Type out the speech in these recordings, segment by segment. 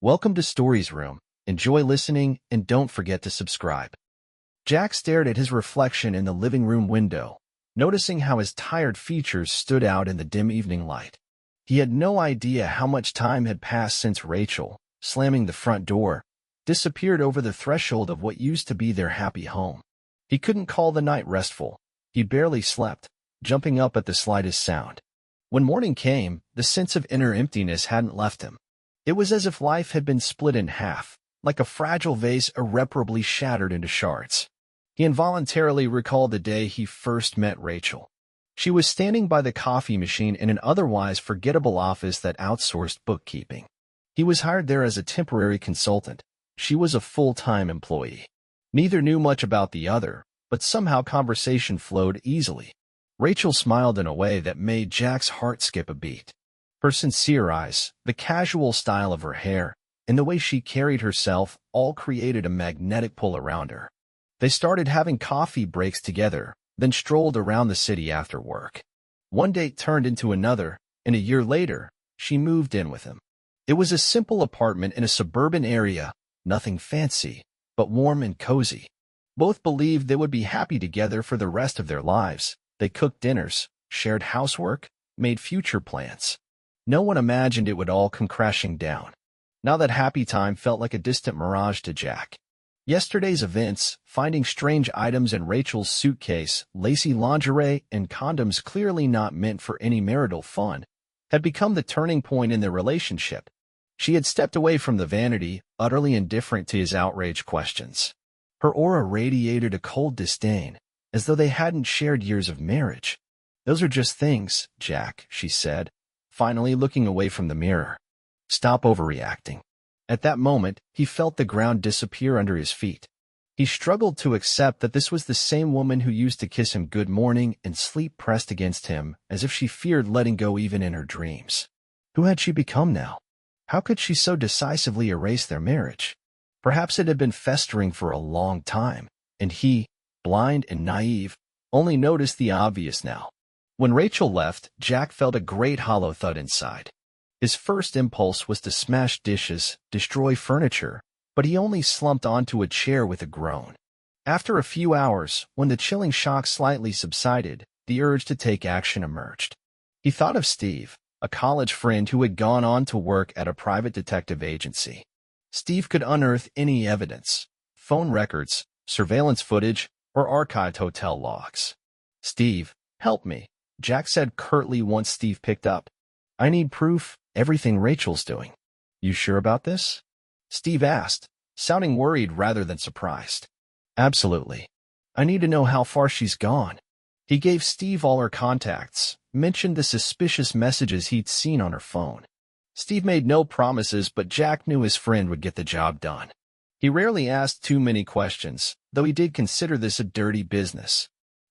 Welcome to Stories Room. Enjoy listening and don't forget to subscribe. Jack stared at his reflection in the living room window, noticing how his tired features stood out in the dim evening light. He had no idea how much time had passed since Rachel, slamming the front door, disappeared over the threshold of what used to be their happy home. He couldn't call the night restful. He barely slept, jumping up at the slightest sound. When morning came, the sense of inner emptiness hadn't left him. It was as if life had been split in half, like a fragile vase irreparably shattered into shards. He involuntarily recalled the day he first met Rachel. She was standing by the coffee machine in an otherwise forgettable office that outsourced bookkeeping. He was hired there as a temporary consultant. She was a full-time employee. Neither knew much about the other, but somehow conversation flowed easily. Rachel smiled in a way that made Jack's heart skip a beat. Her sincere eyes, the casual style of her hair, and the way she carried herself all created a magnetic pull around her. They started having coffee breaks together, then strolled around the city after work. One date turned into another, and a year later, she moved in with him. It was a simple apartment in a suburban area, nothing fancy, but warm and cozy. Both believed they would be happy together for the rest of their lives. They cooked dinners, shared housework, made future plans. No one imagined it would all come crashing down. Now that happy time felt like a distant mirage to Jack. Yesterday's events, finding strange items in Rachel's suitcase, lacy lingerie, and condoms clearly not meant for any marital fun, had become the turning point in their relationship. She had stepped away from the vanity, utterly indifferent to his outraged questions. Her aura radiated a cold disdain, as though they hadn't shared years of marriage. "Those are just things, Jack," she said, finally looking away from the mirror. "Stop overreacting." At that moment, he felt the ground disappear under his feet. He struggled to accept that this was the same woman who used to kiss him good morning and sleep pressed against him, as if she feared letting go even in her dreams. Who had she become now? How could she so decisively erase their marriage? Perhaps it had been festering for a long time, and he, blind and naive, only noticed the obvious now. When Rachel left, Jack felt a great hollow thud inside. His first impulse was to smash dishes, destroy furniture, but he only slumped onto a chair with a groan. After a few hours, when the chilling shock slightly subsided, the urge to take action emerged. He thought of Steve, a college friend who had gone on to work at a private detective agency. Steve could unearth any evidence, phone records, surveillance footage, or archived hotel logs. "Steve, help me," Jack said curtly once Steve picked up. "I need proof, everything Rachel's doing." "You sure about this?" Steve asked, sounding worried rather than surprised. "Absolutely. I need to know how far she's gone." He gave Steve all her contacts, mentioned the suspicious messages he'd seen on her phone. Steve made no promises, but Jack knew his friend would get the job done. He rarely asked too many questions, though he did consider this a dirty business.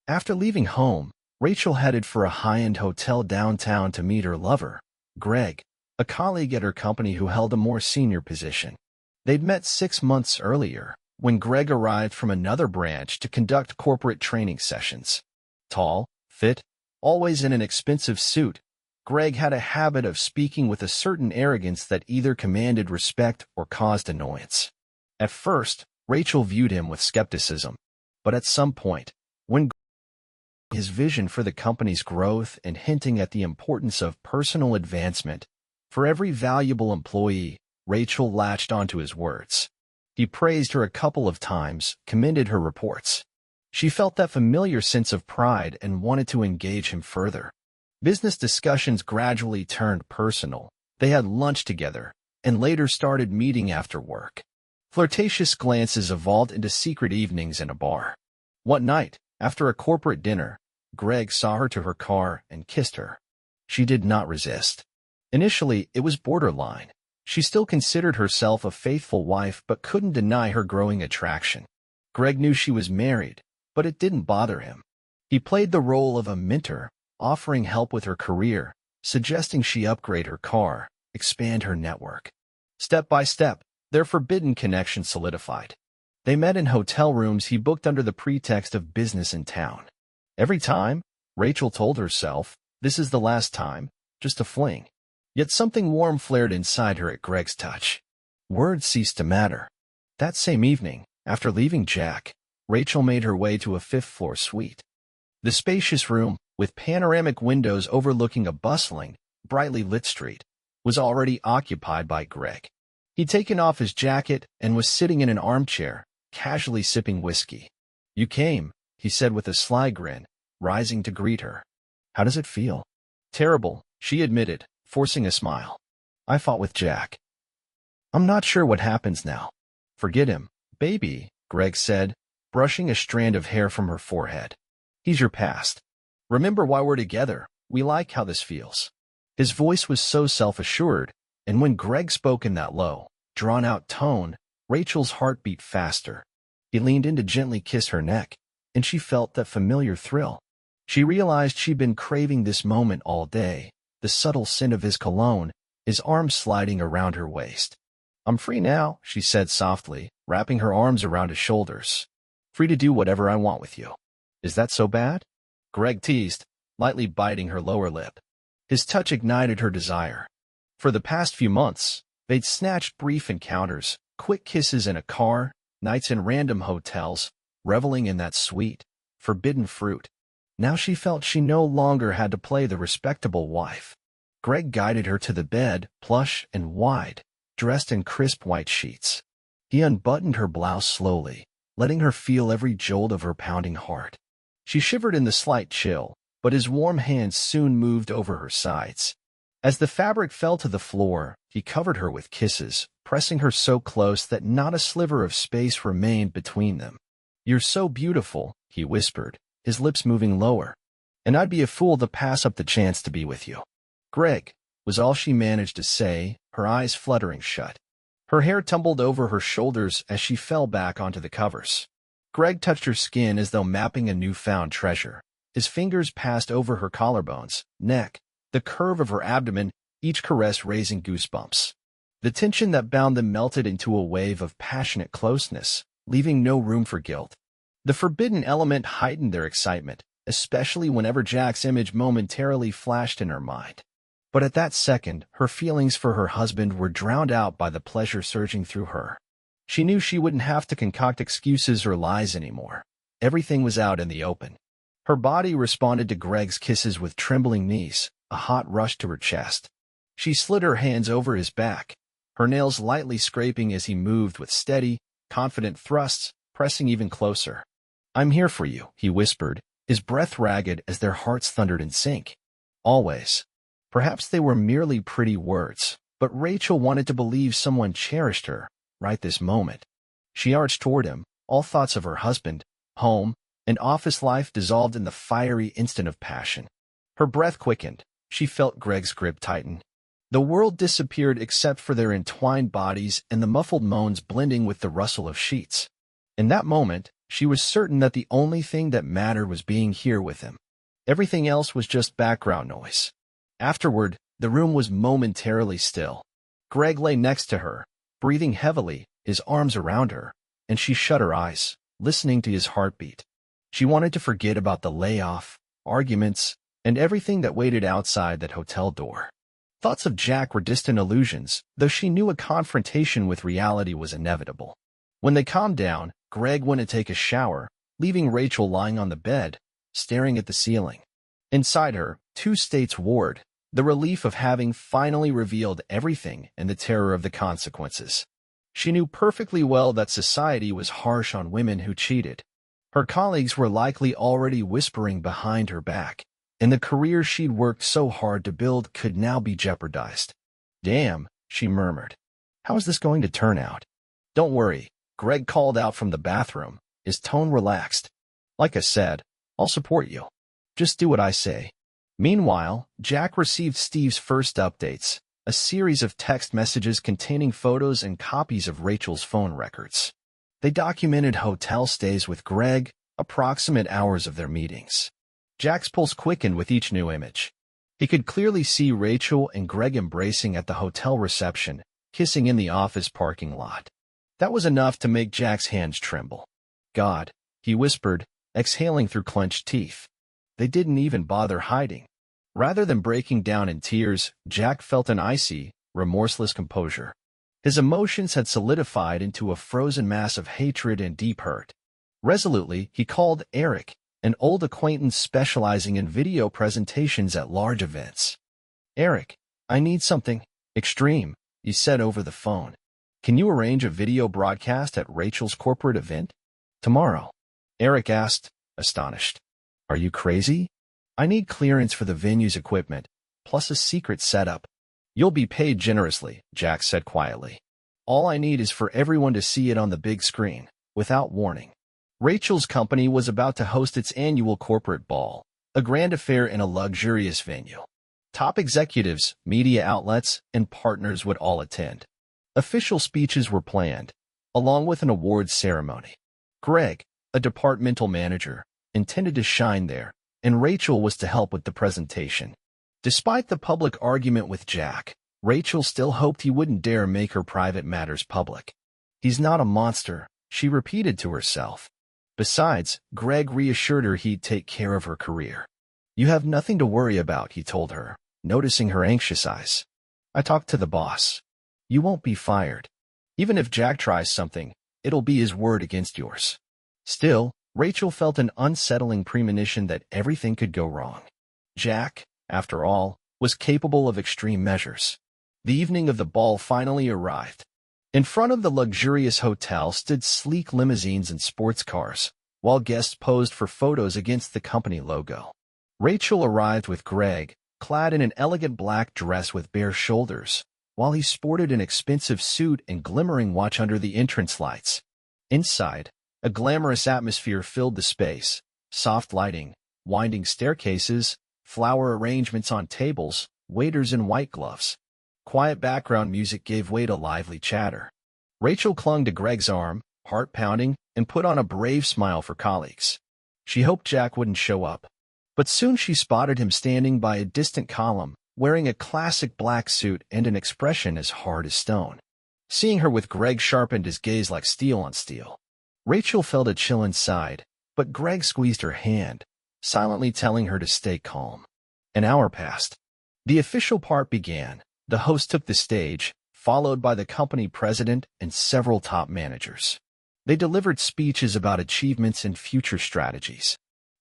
After leaving home, Rachel headed for a high-end hotel downtown to meet her lover, Greg, a colleague at her company who held a more senior position. They'd met 6 months earlier, when Greg arrived from another branch to conduct corporate training sessions. Tall, fit, always in an expensive suit, Greg had a habit of speaking with a certain arrogance that either commanded respect or caused annoyance. At first, Rachel viewed him with skepticism, but at some point, when his vision for the company's growth and hinting at the importance of personal advancement for every valuable employee, Rachel latched onto his words. He praised her a couple of times, commended her reports. She felt that familiar sense of pride and wanted to engage him further. Business discussions gradually turned personal. They had lunch together, and later started meeting after work. Flirtatious glances evolved into secret evenings in a bar. One night, after a corporate dinner, Greg saw her to her car and kissed her. She did not resist. Initially, it was borderline. She still considered herself a faithful wife but couldn't deny her growing attraction. Greg knew she was married, but it didn't bother him. He played the role of a mentor, offering help with her career, suggesting she upgrade her car, expand her network. Step by step, their forbidden connection solidified. They met in hotel rooms he booked under the pretext of business in town. Every time, Rachel told herself, this is the last time, just a fling. Yet something warm flared inside her at Greg's touch. Words ceased to matter. That same evening, after leaving Jack, Rachel made her way to a fifth-floor suite. The spacious room, with panoramic windows overlooking a bustling, brightly lit street, was already occupied by Greg. He'd taken off his jacket and was sitting in an armchair, casually sipping whiskey. "You came," he said with a sly grin, rising to greet her. "How does it feel?" "Terrible," she admitted, forcing a smile. "I fought with Jack. I'm not sure what happens now." "Forget him, baby," Greg said, brushing a strand of hair from her forehead. "He's your past. Remember why we're together. We like how this feels." His voice was so self-assured, and when Greg spoke in that low, drawn-out tone, Rachel's heart beat faster. He leaned in to gently kiss her neck, and she felt that familiar thrill. She realized she'd been craving this moment all day, the subtle scent of his cologne, his arms sliding around her waist. "I'm free now," she said softly, wrapping her arms around his shoulders. "Free to do whatever I want with you." "Is that so bad?" Greg teased, lightly biting her lower lip. His touch ignited her desire. For the past few months, they'd snatched brief encounters, quick kisses in a car, nights in random hotels, reveling in that sweet, forbidden fruit. Now she felt she no longer had to play the respectable wife. Greg guided her to the bed, plush and wide, dressed in crisp white sheets. He unbuttoned her blouse slowly, letting her feel every jolt of her pounding heart. She shivered in the slight chill, but his warm hands soon moved over her sides. As the fabric fell to the floor, he covered her with kisses, pressing her so close that not a sliver of space remained between them. "You're so beautiful," he whispered, his lips moving lower. "And I'd be a fool to pass up the chance to be with you." "Greg," was all she managed to say, her eyes fluttering shut. Her hair tumbled over her shoulders as she fell back onto the covers. Greg touched her skin as though mapping a newfound treasure. His fingers passed over her collarbones, neck, the curve of her abdomen, each caress raising goosebumps. The tension that bound them melted into a wave of passionate closeness, leaving no room for guilt. The forbidden element heightened their excitement, especially whenever Jack's image momentarily flashed in her mind. But at that second, her feelings for her husband were drowned out by the pleasure surging through her. She knew she wouldn't have to concoct excuses or lies anymore. Everything was out in the open. Her body responded to Greg's kisses with trembling knees, a hot rush to her chest. She slid her hands over his back, her nails lightly scraping as he moved with steady, confident thrusts, pressing even closer. "I'm here for you," he whispered, his breath ragged as their hearts thundered in sync. Always. Perhaps they were merely pretty words, but Rachel wanted to believe someone cherished her, right this moment. She arched toward him, all thoughts of her husband, home, and office life dissolved in the fiery instant of passion. Her breath quickened. She felt Greg's grip tighten. The world disappeared except for their entwined bodies and the muffled moans blending with the rustle of sheets. In that moment, she was certain that the only thing that mattered was being here with him. Everything else was just background noise. Afterward, the room was momentarily still. Greg lay next to her, breathing heavily, his arms around her, and she shut her eyes, listening to his heartbeat. She wanted to forget about the layoff, arguments, and everything that waited outside that hotel door. Thoughts of Jack were distant illusions, though she knew a confrontation with reality was inevitable. When they calmed down, Greg went to take a shower, leaving Rachel lying on the bed, staring at the ceiling. Inside her, two states warred, the relief of having finally revealed everything and the terror of the consequences. She knew perfectly well that society was harsh on women who cheated. Her colleagues were likely already whispering behind her back, and the career she'd worked so hard to build could now be jeopardized. "Damn," she murmured. "How is this going to turn out?" "Don't worry," Greg called out from the bathroom, his tone relaxed. "Like I said, I'll support you. Just do what I say." Meanwhile, Jack received Steve's first updates, a series of text messages containing photos and copies of Rachel's phone records. They documented hotel stays with Greg, approximate hours of their meetings. Jack's pulse quickened with each new image. He could clearly see Rachel and Greg embracing at the hotel reception, kissing in the office parking lot. That was enough to make Jack's hands tremble. "God," he whispered, exhaling through clenched teeth. They didn't even bother hiding. Rather than breaking down in tears, Jack felt an icy, remorseless composure. His emotions had solidified into a frozen mass of hatred and deep hurt. Resolutely, he called Eric, an old acquaintance specializing in video presentations at large events. "Eric, I need something extreme," he said over the phone. "Can you arrange a video broadcast at Rachel's corporate event tomorrow?" Eric asked, astonished. "Are you crazy? I need clearance for the venue's equipment, plus a secret setup." "You'll be paid generously," Jack said quietly. "All I need is for everyone to see it on the big screen, without warning." Rachel's company was about to host its annual corporate ball, a grand affair in a luxurious venue. Top executives, media outlets, and partners would all attend. Official speeches were planned, along with an awards ceremony. Greg, a departmental manager, intended to shine there, and Rachel was to help with the presentation. Despite the public argument with Jack, Rachel still hoped he wouldn't dare make her private matters public. "He's not a monster," she repeated to herself. Besides, Greg reassured her he'd take care of her career. "You have nothing to worry about," he told her, noticing her anxious eyes. "I talked to the boss. You won't be fired. Even if Jack tries something, it'll be his word against yours." Still, Rachel felt an unsettling premonition that everything could go wrong. Jack, after all, was capable of extreme measures. The evening of the ball finally arrived. In front of the luxurious hotel stood sleek limousines and sports cars, while guests posed for photos against the company logo. Rachel arrived with Greg, clad in an elegant black dress with bare shoulders, while he sported an expensive suit and glimmering watch under the entrance lights. Inside, a glamorous atmosphere filled the space: soft lighting, winding staircases, flower arrangements on tables, waiters in white gloves. Quiet background music gave way to lively chatter. Rachel clung to Greg's arm, heart pounding, and put on a brave smile for colleagues. She hoped Jack wouldn't show up. But soon she spotted him standing by a distant column, wearing a classic black suit and an expression as hard as stone. Seeing her with Greg sharpened his gaze like steel on steel. Rachel felt a chill inside, but Greg squeezed her hand, silently telling her to stay calm. An hour passed. The official part began. The host took the stage, followed by the company president and several top managers. They delivered speeches about achievements and future strategies.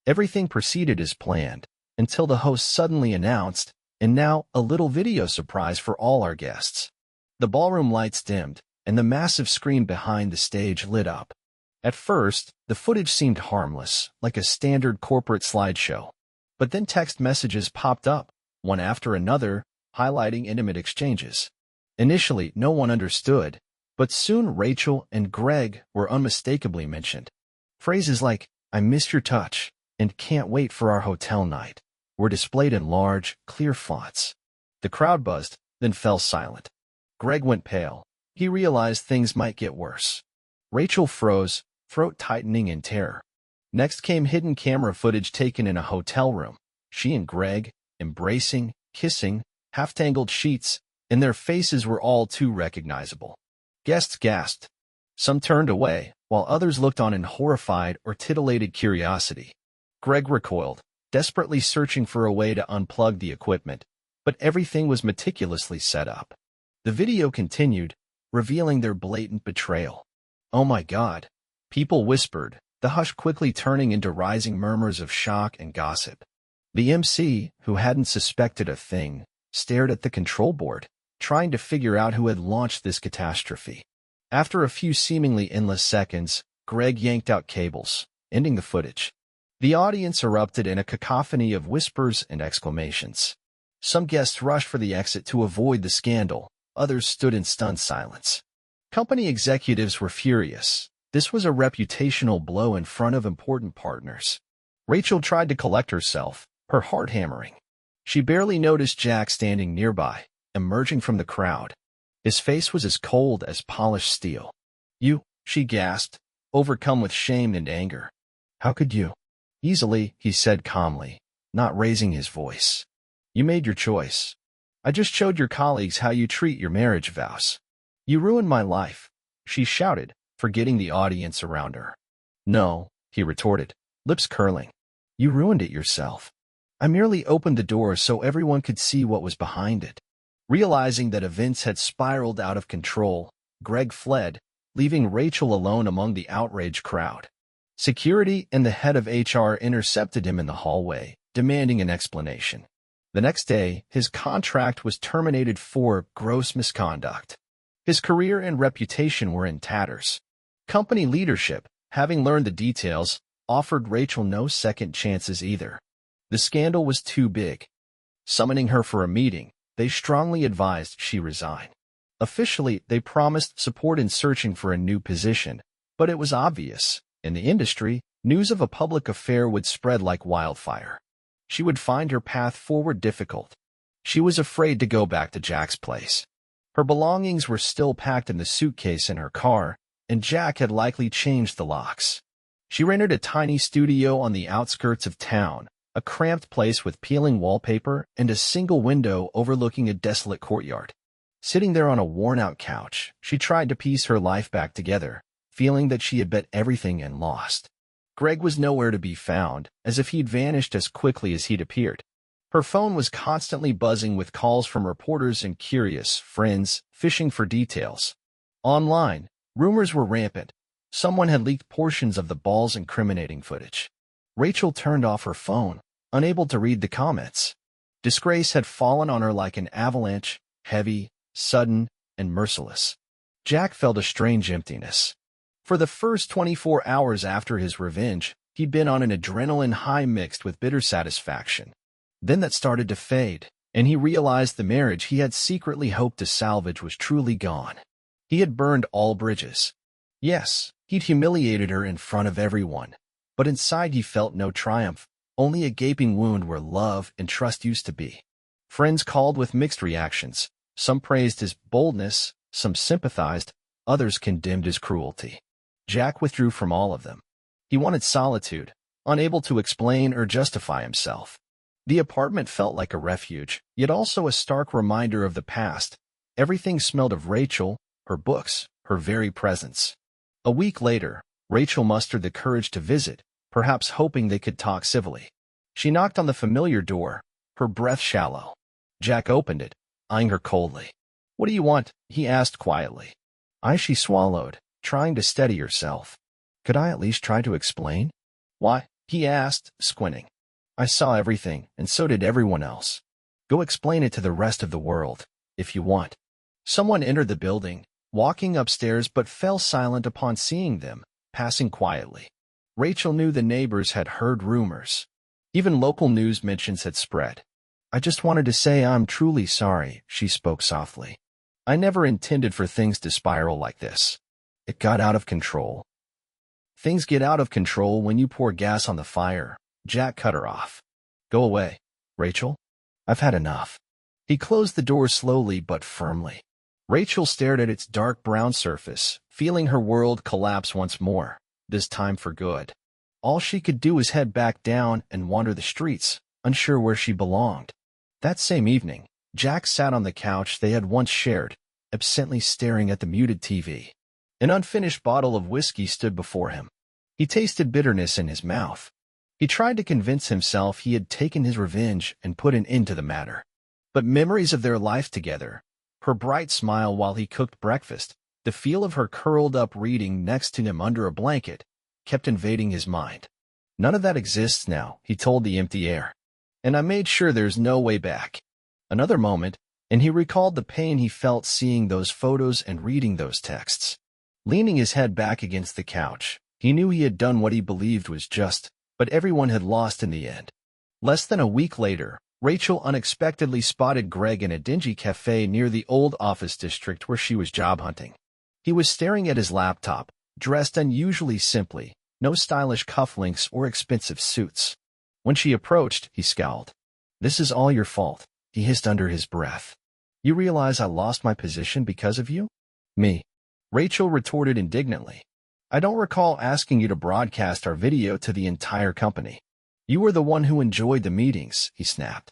Everything proceeded as planned, until the host suddenly announced, "And now, a little video surprise for all our guests." The ballroom lights dimmed, and the massive screen behind the stage lit up. At first, the footage seemed harmless, like a standard corporate slideshow. But then text messages popped up, one after another, highlighting intimate exchanges. Initially, no one understood, but soon Rachel and Greg were unmistakably mentioned. Phrases like, "I miss your touch," and "can't wait for our hotel night," were displayed in large, clear fonts. The crowd buzzed, then fell silent. Greg went pale. He realized things might get worse. Rachel froze, throat tightening in terror. Next came hidden camera footage taken in a hotel room. She and Greg, embracing, kissing, half-tangled sheets, and their faces were all too recognizable. Guests gasped. Some turned away, while others looked on in horrified or titillated curiosity. Greg recoiled, desperately searching for a way to unplug the equipment, but everything was meticulously set up. The video continued, revealing their blatant betrayal. "Oh my God," people whispered, the hush quickly turning into rising murmurs of shock and gossip. The MC, who hadn't suspected a thing, stared at the control board, trying to figure out who had launched this catastrophe. After a few seemingly endless seconds, Greg yanked out cables, ending the footage. The audience erupted in a cacophony of whispers and exclamations. Some guests rushed for the exit to avoid the scandal, others stood in stunned silence. Company executives were furious. This was a reputational blow in front of important partners. Rachel tried to collect herself, her heart hammering. She barely noticed Jack standing nearby, emerging from the crowd. His face was as cold as polished steel. "You," she gasped, overcome with shame and anger. "How could you?" "Easily," he said calmly, not raising his voice. "You made your choice. I just showed your colleagues how you treat your marriage vows." "You ruined my life," she shouted, forgetting the audience around her. "No," he retorted, lips curling. "You ruined it yourself. I merely opened the door so everyone could see what was behind it." Realizing that events had spiraled out of control, Greg fled, leaving Rachel alone among the outraged crowd. Security and the head of HR intercepted him in the hallway, demanding an explanation. The next day, his contract was terminated for gross misconduct. His career and reputation were in tatters. Company leadership, having learned the details, offered Rachel no second chances either. The scandal was too big. Summoning her for a meeting, they strongly advised she resign. Officially, they promised support in searching for a new position, but it was obvious, in the industry, news of a public affair would spread like wildfire. She would find her path forward difficult. She was afraid to go back to Jack's place. Her belongings were still packed in the suitcase in her car, and Jack had likely changed the locks. She rented a tiny studio on the outskirts of town, a cramped place with peeling wallpaper and a single window overlooking a desolate courtyard. Sitting there on a worn-out couch, she tried to piece her life back together, feeling that she had bet everything and lost. Greg was nowhere to be found, as if he'd vanished as quickly as he'd appeared. Her phone was constantly buzzing with calls from reporters and curious friends fishing for details. Online, rumors were rampant. Someone had leaked portions of the ball's incriminating footage. Rachel turned off her phone, unable to read the comments. Disgrace had fallen on her like an avalanche, heavy, sudden, and merciless. Jack felt a strange emptiness. For the first 24 hours after his revenge, he'd been on an adrenaline high mixed with bitter satisfaction. Then that started to fade, and he realized the marriage he had secretly hoped to salvage was truly gone. He had burned all bridges. Yes, he'd humiliated her in front of everyone, but inside he felt no triumph, only a gaping wound where love and trust used to be. Friends called with mixed reactions. Some praised his boldness, some sympathized, others condemned his cruelty. Jack withdrew from all of them. He wanted solitude, unable to explain or justify himself. The apartment felt like a refuge, yet also a stark reminder of the past. Everything smelled of Rachel, her books, her very presence. A week later, Rachel mustered the courage to visit, perhaps hoping they could talk civilly. She knocked on the familiar door, her breath shallow. Jack opened it, eyeing her coldly. "What do you want?" he asked quietly. She swallowed, trying to steady herself. "Could I at least try to explain?" "Why?" he asked, squinting. "I saw everything, and so did everyone else. Go explain it to the rest of the world, if you want." Someone entered the building, walking upstairs but fell silent upon seeing them, passing quietly. Rachel knew the neighbors had heard rumors. Even local news mentions had spread. "I just wanted to say I'm truly sorry," she spoke softly. "I never intended for things to spiral like this. It got out of control." "Things get out of control when you pour gas on the fire," Jack cut her off. "Go away, Rachel. I've had enough." He closed the door slowly but firmly. Rachel stared at its dark brown surface, feeling her world collapse once more, this time for good. All she could do was head back down and wander the streets, unsure where she belonged. That same evening, Jack sat on the couch they had once shared, absently staring at the muted TV. An unfinished bottle of whiskey stood before him. He tasted bitterness in his mouth. He tried to convince himself he had taken his revenge and put an end to the matter. But memories of their life together, her bright smile while he cooked breakfast, the feel of her curled up reading next to him under a blanket, kept invading his mind. "None of that exists now," he told the empty air. "And I made sure there's no way back." Another moment, and he recalled the pain he felt seeing those photos and reading those texts. Leaning his head back against the couch, he knew he had done what he believed was just, but everyone had lost in the end. Less than a week later, Rachel unexpectedly spotted Greg in a dingy cafe near the old office district where she was job hunting. He was staring at his laptop, dressed unusually simply, no stylish cufflinks or expensive suits. When she approached, he scowled. "This is all your fault," he hissed under his breath. "You realize I lost my position because of you?" "Me?" Rachel retorted indignantly. "I don't recall asking you to broadcast our video to the entire company. You were the one who enjoyed the meetings," he snapped.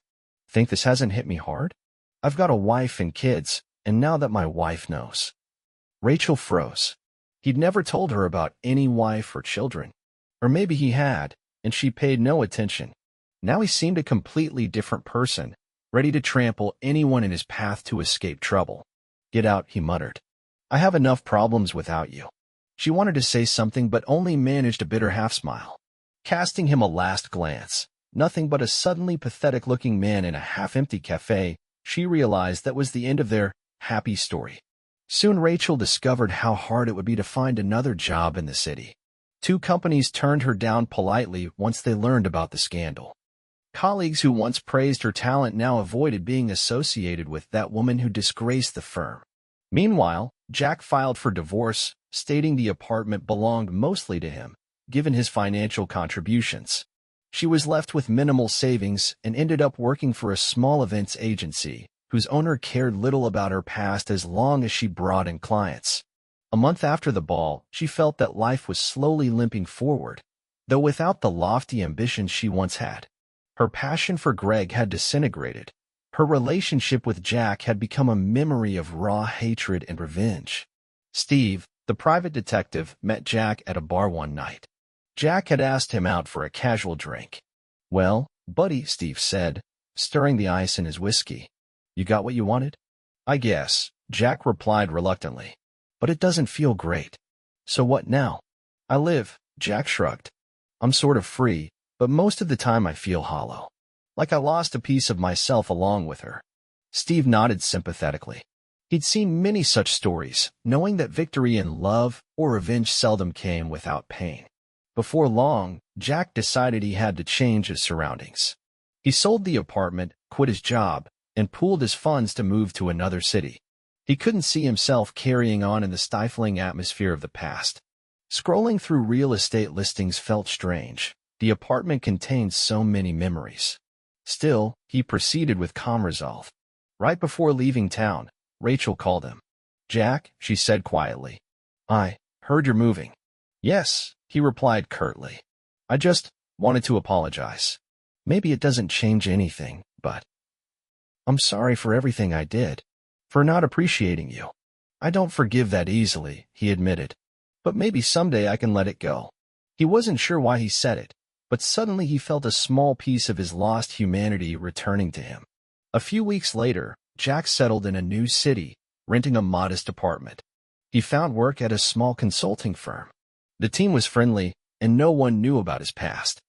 "Think this hasn't hit me hard? I've got a wife and kids, and now that my wife knows." Rachel froze. He'd never told her about any wife or children. Or maybe he had, and she paid no attention. Now he seemed a completely different person, ready to trample anyone in his path to escape trouble. "Get out," he muttered. I have enough problems without you." She wanted to say something but only managed a bitter half-smile. Casting him a last glance, nothing but a suddenly pathetic-looking man in a half-empty cafe, she realized that was the end of their happy story. Soon Rachel discovered how hard it would be to find another job in the city. 2 companies turned her down politely once they learned about the scandal. Colleagues who once praised her talent now avoided being associated with that woman who disgraced the firm. Meanwhile, Jack filed for divorce, stating the apartment belonged mostly to him, given his financial contributions. She was left with minimal savings and ended up working for a small events agency, whose owner cared little about her past as long as she brought in clients. A month after the ball, she felt that life was slowly limping forward, though without the lofty ambitions she once had. Her passion for Greg had disintegrated. Her relationship with Jack had become a memory of raw hatred and revenge. Steve, the private detective, met Jack at a bar one night. Jack had asked him out for a casual drink. "Well, buddy," Steve said, stirring the ice in his whiskey. "You got what you wanted?" "I guess," Jack replied reluctantly. "But it doesn't feel great." "So what now?" "I live," Jack shrugged. "I'm sort of free, but most of the time I feel hollow. Like I lost a piece of myself along with her." Steve nodded sympathetically. He'd seen many such stories, knowing that victory in love or revenge seldom came without pain. Before long, Jack decided he had to change his surroundings. He sold the apartment, quit his job, and pooled his funds to move to another city. He couldn't see himself carrying on in the stifling atmosphere of the past. Scrolling through real estate listings felt strange. The apartment contained so many memories. Still, he proceeded with calm resolve. Right before leaving town, Rachel called him. "Jack," she said quietly. "I heard you're moving." "Yes," he replied curtly. "I just wanted to apologize. Maybe it doesn't change anything, but I'm sorry for everything I did, for not appreciating you. I don't forgive that easily," he admitted. "But maybe someday I can let it go." He wasn't sure why he said it, but suddenly he felt a small piece of his lost humanity returning to him. A few weeks later, Jack settled in a new city, renting a modest apartment. He found work at a small consulting firm. The team was friendly, and no one knew about his past.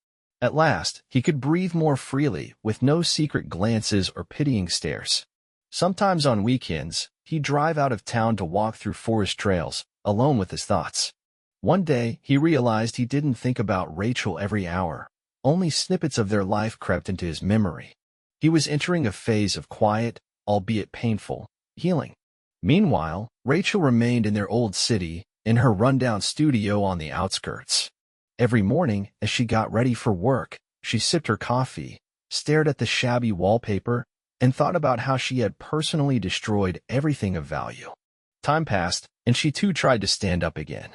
At last, he could breathe more freely, with no secret glances or pitying stares. Sometimes on weekends, he'd drive out of town to walk through forest trails, alone with his thoughts. One day, he realized he didn't think about Rachel every hour. Only snippets of their life crept into his memory. He was entering a phase of quiet, albeit painful, healing. Meanwhile, Rachel remained in their old city, in her rundown studio on the outskirts. Every morning, as she got ready for work, she sipped her coffee, stared at the shabby wallpaper, and thought about how she had personally destroyed everything of value. Time passed, and she too tried to stand up again.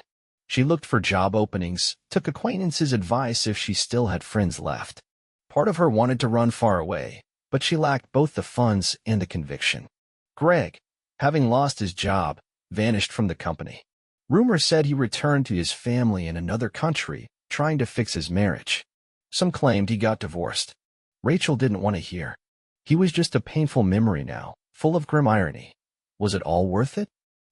She looked for job openings, took acquaintances' advice if she still had friends left. Part of her wanted to run far away, but she lacked both the funds and the conviction. Greg, having lost his job, vanished from the company. Rumor said he returned to his family in another country, trying to fix his marriage. Some claimed he got divorced. Rachel didn't want to hear. He was just a painful memory now, full of grim irony. Was it all worth it?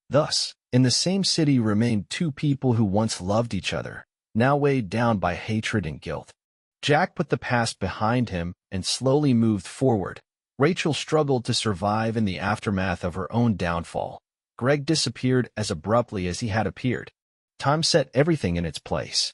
Thus, in the same city remained 2 people who once loved each other, now weighed down by hatred and guilt. Jack put the past behind him and slowly moved forward. Rachel struggled to survive in the aftermath of her own downfall. Greg disappeared as abruptly as he had appeared. Time set everything in its place.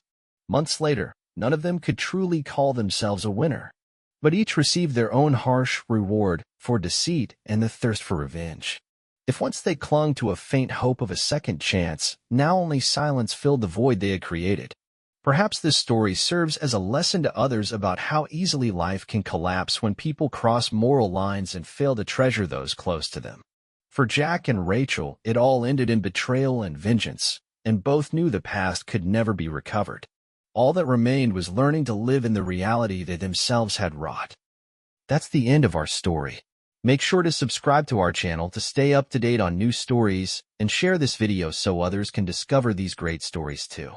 Months later, none of them could truly call themselves a winner, but each received their own harsh reward for deceit and the thirst for revenge. If once they clung to a faint hope of a second chance, now only silence filled the void they had created. Perhaps this story serves as a lesson to others about how easily life can collapse when people cross moral lines and fail to treasure those close to them. For Jack and Rachel, it all ended in betrayal and vengeance, and both knew the past could never be recovered. All that remained was learning to live in the reality they themselves had wrought. That's the end of our story. Make sure to subscribe to our channel to stay up to date on new stories and share this video so others can discover these great stories too.